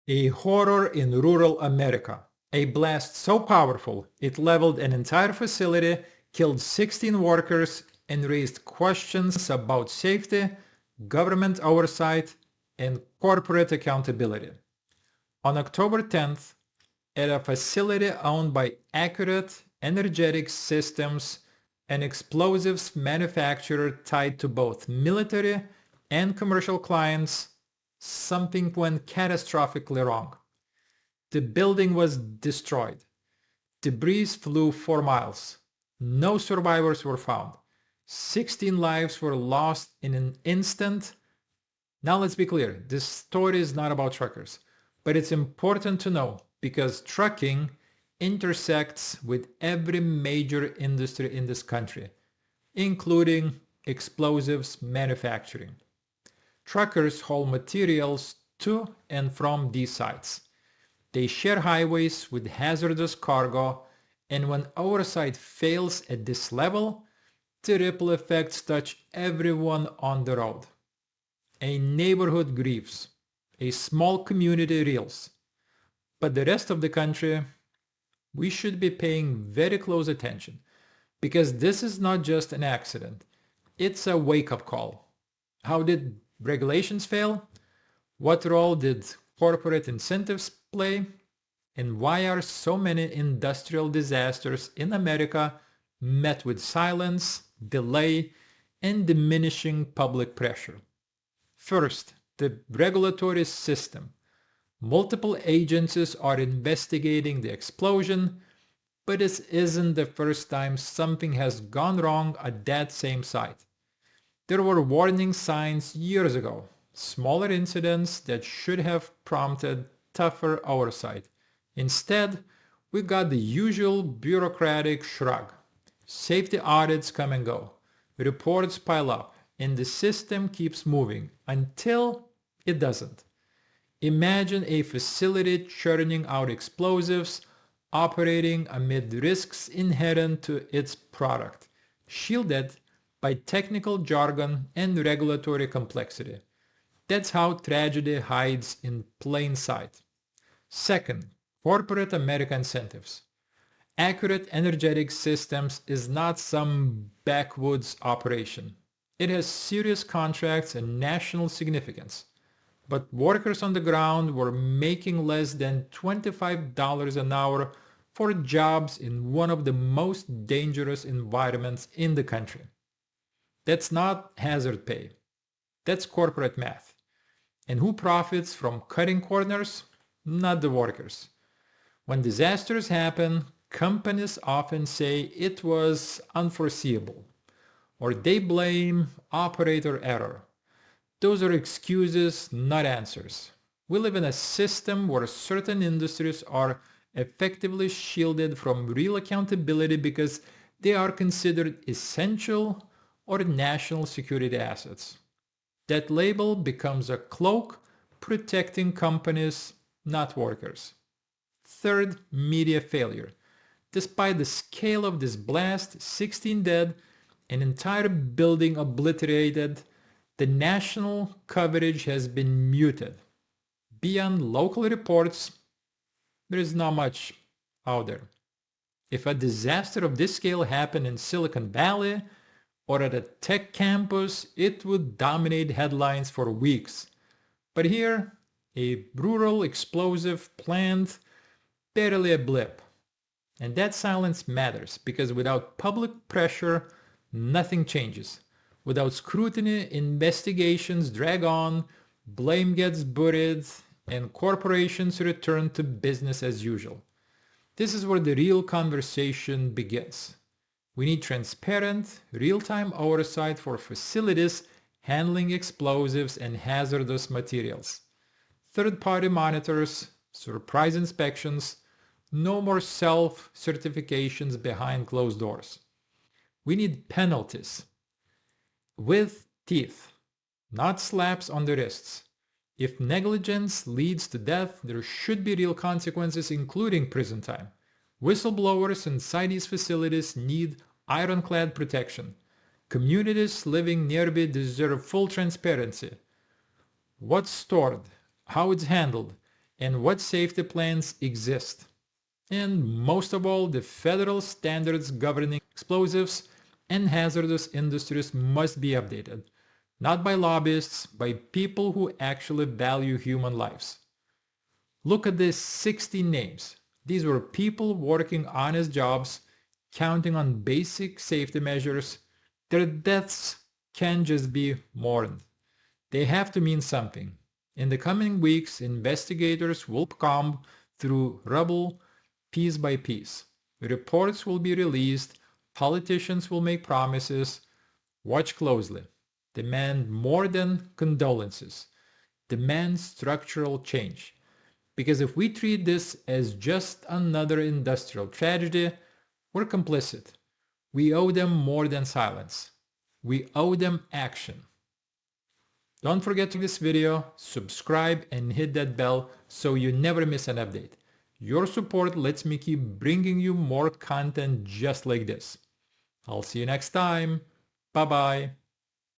A horror in rural America. A blast so powerful it leveled an entire facility, killed 16 workers, and raised questions about safety, government oversight, and corporate accountability. On October 10th, at a facility owned by Accurate Energetic Systems, an explosives manufacturer tied to both military and commercial clients, something went catastrophically wrong. The building was destroyed. Debris flew 4 miles. No survivors were found. 16 lives were lost in an instant. Now let's be clear, this story is not about truckers, but it's important to know because trucking intersects with every major industry in this country, including explosives manufacturing. Truckers haul materials to and from these sites. They share highways with hazardous cargo, and when oversight fails at this level, the ripple effects touch everyone on the road. A neighborhood grieves, a small community reels, but the rest of the country, we should be paying very close attention because this is not just an accident, it's a wake-up call. How did regulations fail? What role did corporate incentives play? And why are so many industrial disasters in America met with silence, delay, and diminishing public pressure? First, the regulatory system. Multiple agencies are investigating the explosion, but this isn't the first time something has gone wrong at that same site. There were warning signs years ago, smaller incidents that should have prompted tougher oversight. Instead, we got the usual bureaucratic shrug. Safety audits come and go, reports pile up, and the system keeps moving until it doesn't. Imagine a facility churning out explosives, operating amid risks inherent to its product, shielded by technical jargon and regulatory complexity. That's how tragedy hides in plain sight. Second, corporate America incentives. Accurate Energetic Systems is not some backwoods operation. It has serious contracts and national significance. But workers on the ground were making less than $25 an hour for jobs in one of the most dangerous environments in the country. That's not hazard pay. That's corporate math. And who profits from cutting corners? Not the workers. When disasters happen, companies often say it was unforeseeable, or they blame operator error. Those are excuses, not answers. We live in a system where certain industries are effectively shielded from real accountability because they are considered essential or national security assets. That label becomes a cloak protecting companies, not workers. Third, media failure. Despite the scale of this blast, 16 dead, an entire building obliterated, the national coverage has been muted. Beyond local reports, there is not much out there. If a disaster of this scale happened in Silicon Valley or at a tech campus, it would dominate headlines for weeks. But here, a rural explosive plant, barely a blip. And that silence matters because without public pressure, nothing changes. Without scrutiny, investigations drag on, blame gets buried, and corporations return to business as usual. This is where the real conversation begins. We need transparent, real-time oversight for facilities handling explosives and hazardous materials. Third-party monitors, surprise inspections, no more self-certifications behind closed doors. We need penalties with teeth, not slaps on the wrists. If negligence leads to death, there should be real consequences, including prison time. Whistleblowers inside these facilities need ironclad protection. Communities living nearby deserve full transparency. What's stored, how it's handled, and what safety plans exist. And most of all, the federal standards governing explosives and hazardous industries must be updated, not by lobbyists, by people who actually value human lives. Look at these 60 names. These were people working honest jobs, counting on basic safety measures. Their deaths can't just be mourned. They have to mean something. In the coming weeks, investigators will comb through rubble piece by piece. Reports will be released, politicians will make promises. Watch closely. Demand more than condolences. Demand structural change. Because if we treat this as just another industrial tragedy, we're complicit. We owe them more than silence. We owe them action. Don't forget to like this video, subscribe and hit that bell so you never miss an update. Your support lets me keep bringing you more content just like this. I'll see you next time. Bye bye.